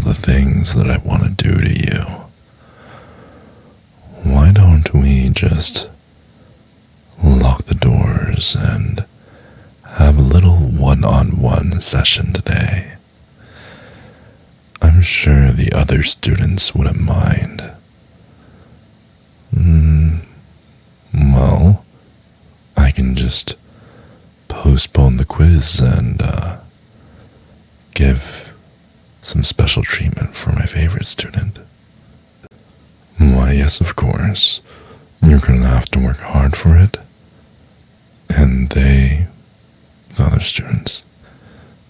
the things that I want to do to you, why don't we just lock the doors and have a little one-on-one session today? I'm sure the other students wouldn't mind. Well, I can just postpone the quiz and give some special treatment for my favorite student. Why, yes, of course. You're gonna have to work hard for it. And the other students,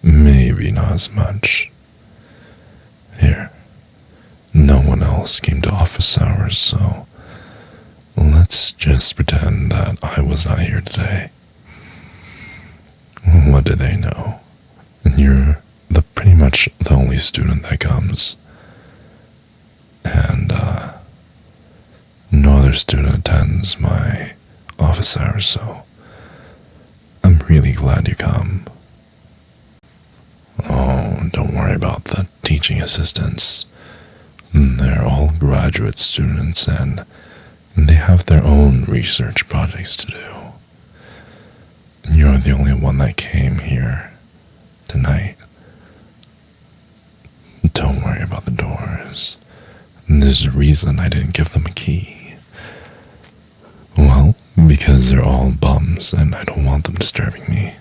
maybe not as much. Here, no one else came to office hours, so let's just pretend that I was not here today. What do they know? You're pretty much the only student that comes. And no other student attends my office hours, so I'm really glad you come. Oh, don't worry about the teaching assistants. They're all graduate students and they have their own research projects to do. You're the only one that came here tonight. Don't worry about the doors. There's a reason I didn't give them a key. Well, because they're all bums and I don't want them disturbing me.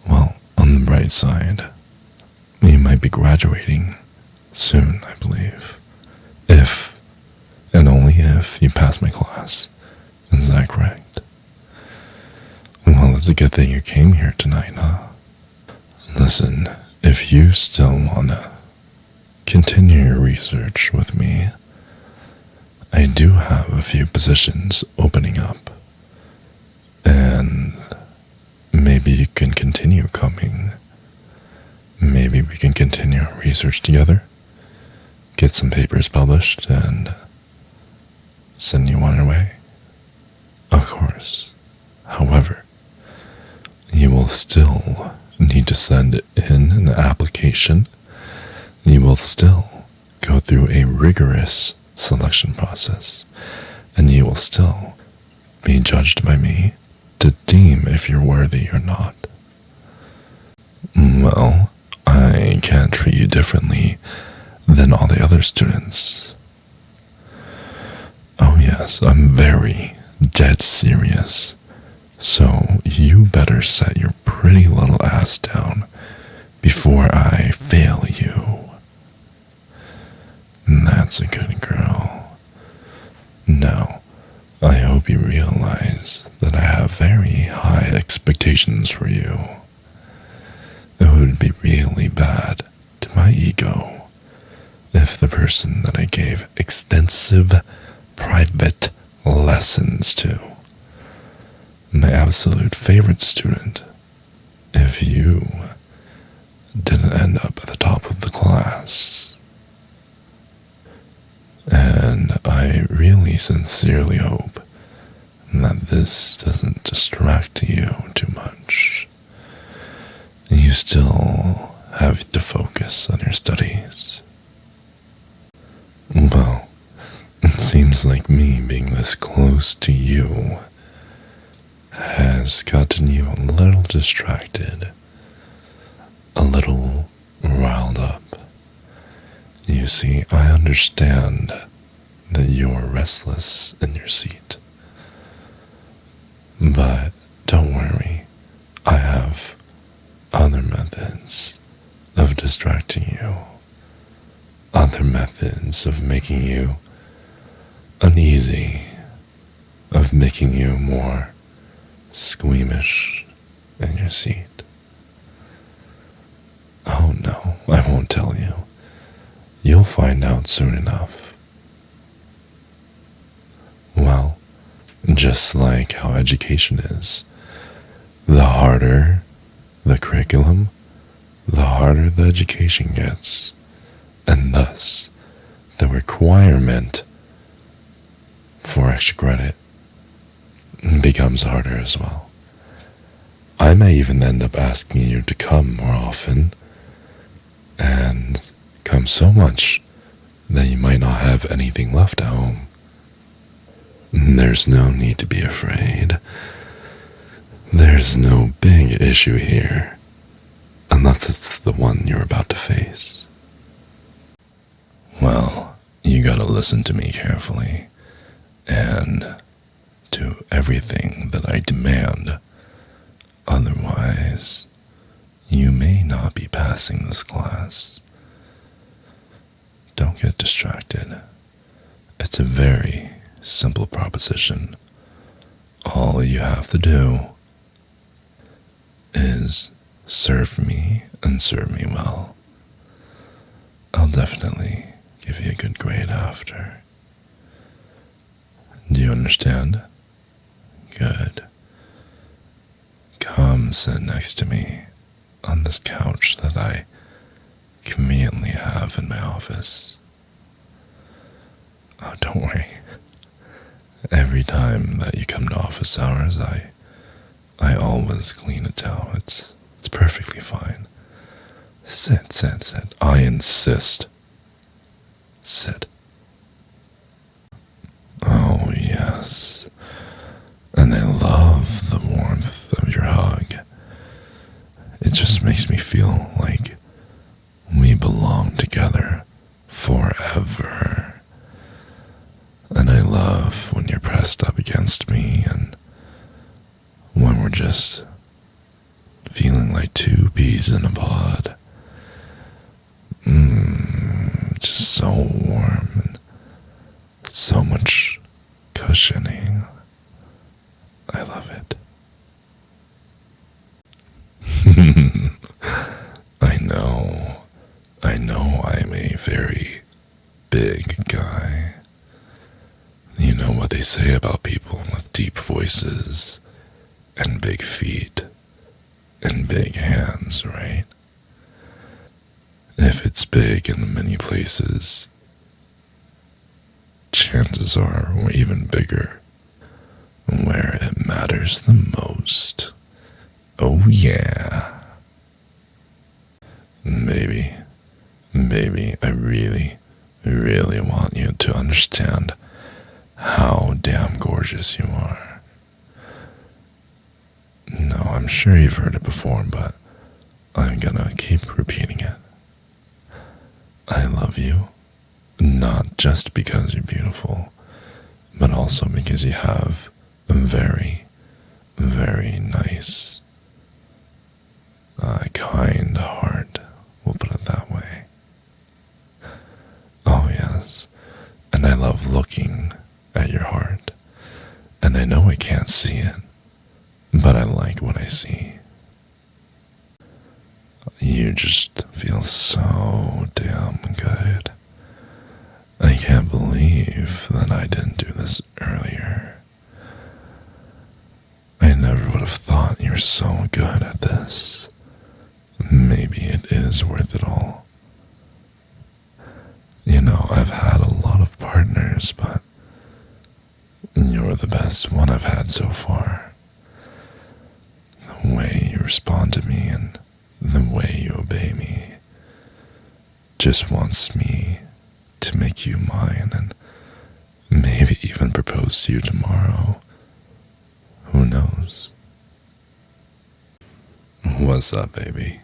Well, on the bright side, you might be graduating soon, I believe. If, and only if, you pass my class. Is that correct? Well, it's a good thing you came here tonight, huh? Listen, if you still wanna continue your research with me, I do have a few positions opening up. And maybe you can continue coming. Maybe we can continue our research together, get some papers published, and send you on your way. Of course. However, you will still need to send in an application. You will still go through a rigorous selection process, and you will still be judged by me to deem if you're worthy or not. Well, I can't treat you differently than all the other students. Oh yes, I'm very dead serious. So you better set your pretty little ass down before I fail you. That's a good girl. Now, I hope you realize that I have very high expectations for you. It would be really bad to my ego if the person that I gave extensive private lessons to, my absolute favorite student, if you didn't end up at the top of the class. And I really sincerely hope that this doesn't distract you too much. You still have to focus on your studies. Well, it seems like me being this close to you has gotten you a little distracted, a little riled up. You see, I understand that you're restless in your seat. But don't worry, I have other methods of distracting you, other methods of making you uneasy, of making you more squeamish in your seat. Oh no, I won't tell you. You'll find out soon enough. Well, just like how education is, the harder the curriculum, the harder the education gets, and thus the requirement for extra credit becomes harder as well. I may even end up asking you to come more often and come so much that you might not have anything left at home. There's no need to be afraid. There's no big issue here, unless it's the one you're about to face. Well, you gotta listen to me carefully, and do everything that I demand. Otherwise, you may not be passing this class. Don't get distracted. It's a very simple proposition. All you have to do is serve me and serve me well. I'll definitely give you a good grade after. Do you understand? Good. Come sit next to me on this couch that I conveniently have in my office. Oh, don't worry. Every time that you come to office hours, I always clean it down. It's perfectly fine. Sit, sit, sit. I insist. Sit. Oh, yes. And I love the warmth of your hug. It just makes me feel like we belong together forever. And I love when you're pressed up against me and when we're just feeling like two peas in a pod. Just so warm and so much cushioning. I love it. I know I'm a very big guy. You know what they say about people with deep voices and big feet and big hands, right? If it's big in many places, chances are we're even bigger where it matters the most. Oh yeah. Baby, I really, really want you to understand how damn gorgeous you are. No, I'm sure you've heard it before, but I'm gonna keep repeating it. I love you, not just because you're beautiful, but also because you have a very, very nice, kind heart. We'll put it that way. Oh, yes. And I love looking at your heart. And I know I can't see it, but I like what I see. You just feel so damn good. I can't believe that I didn't do this earlier. I never would have thought you were so good at this. Maybe it is worth it all. You know, I've had a lot of partners, but you're the best one I've had so far. The way you respond to me and the way you obey me just wants me to make you mine and maybe even propose to you tomorrow. Who knows? What's up, baby?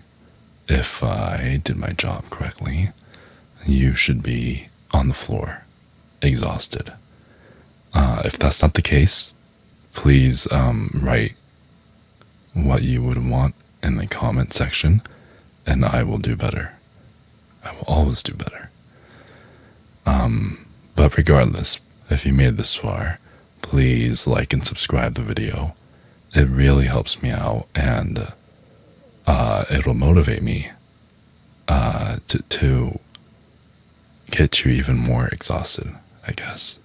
If I did my job correctly, you should be on the floor, exhausted. If that's not the case, please write what you would want in the comment section, and I will do better. I will always do better. But regardless, if you made it this far, please like and subscribe the video. It really helps me out, and it'll motivate me to get you even more exhausted, I guess.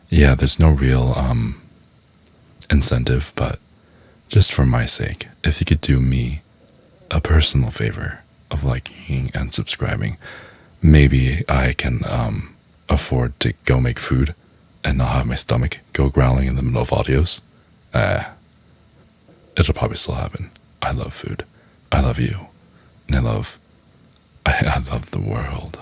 Yeah, there's no real incentive, but just for my sake, if you could do me a personal favor of liking and subscribing, maybe I can afford to go make food and not have my stomach go growling in the middle of audios. It'll probably still happen. I love food. I love you. And I love the world.